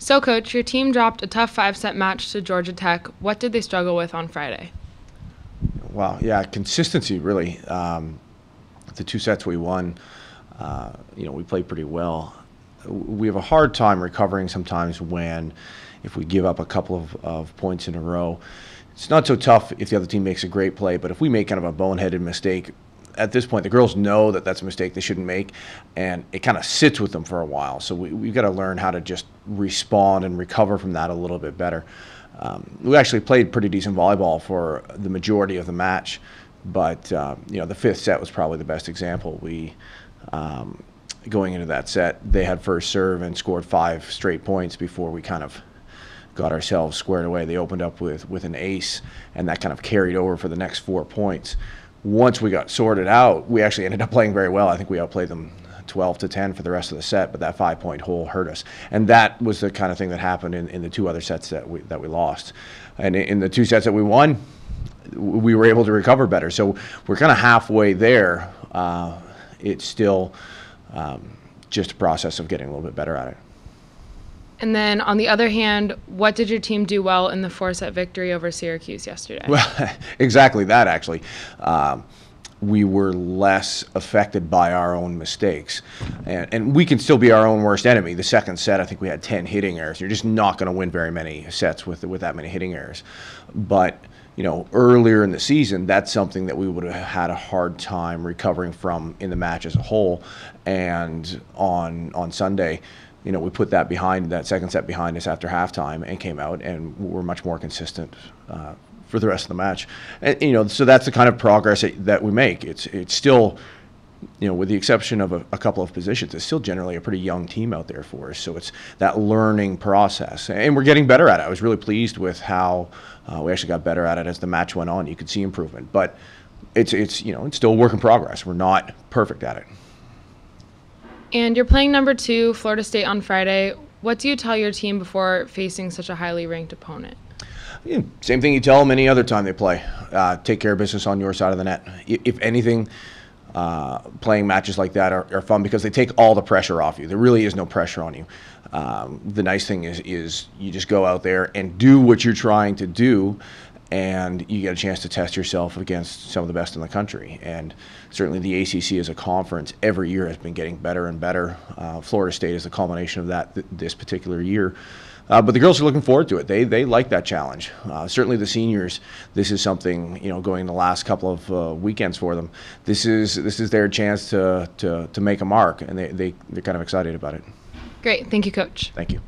So, Coach, your team dropped a tough 5-set match to Georgia Tech. What did they struggle with on Friday? Well, yeah, consistency really. The 2 sets we won, we played pretty well. We have a hard time recovering sometimes if we give up a couple of points in a row. It's not so tough if the other team makes a great play, but if we make kind of a boneheaded mistake, at this point, the girls know that that's a mistake they shouldn't make, and it kind of sits with them for a while. So we've got to learn how to just respond and recover from that a little bit better. We actually played pretty decent volleyball for the majority of the match, but the 5th set was probably the best example. Going into that set, they had first serve and scored 5 straight points before we kind of got ourselves squared away. They opened up with an ace, and that kind of carried over for the next 4 points. Once we got sorted out, we actually ended up playing very well. I think we outplayed them 12-10 for the rest of the set, but that 5-point hole hurt us. And that was the kind of thing that happened in the 2 other sets that we lost. And in the 2 sets that we won, we were able to recover better. So we're kind of halfway there. It's still just a process of getting a little bit better at it. And then, on the other hand, what did your team do well in the 4-set victory over Syracuse yesterday? Well, exactly that, actually. We were less affected by our own mistakes. And we can still be our own worst enemy. The 2nd set, I think we had 10 hitting errors. You're just not going to win very many sets with that many hitting errors. But earlier in the season, that's something that we would have had a hard time recovering from in the match as a whole. And on Sunday, we put that 2nd set behind us after halftime and came out and were much more consistent for the rest of the match. And, so that's the kind of progress that we make. It's still, with the exception of a couple of positions, it's still generally a pretty young team out there for us. So it's that learning process, and we're getting better at it. I was really pleased with how we actually got better at it as the match went on. You could see improvement, but it's still a work in progress. We're not perfect at it. And you're playing number 2, Florida State, on Friday. What do you tell your team before facing such a highly ranked opponent? Same thing you tell them any other time they play. Take care of business on your side of the net. If anything, playing matches like that are fun because they take all the pressure off you. There really is no pressure on you. The nice thing is you just go out there and do what you're trying to do, and you get a chance to test yourself against some of the best in the country. And certainly the ACC as a conference every year has been getting better and better. Florida State is the culmination of that this particular year. But the girls are looking forward to it. They like that challenge. Certainly the seniors, this is something, going the last couple of weekends for them. This is their chance to make a mark, and they're kind of excited about it. Great. Thank you, Coach. Thank you.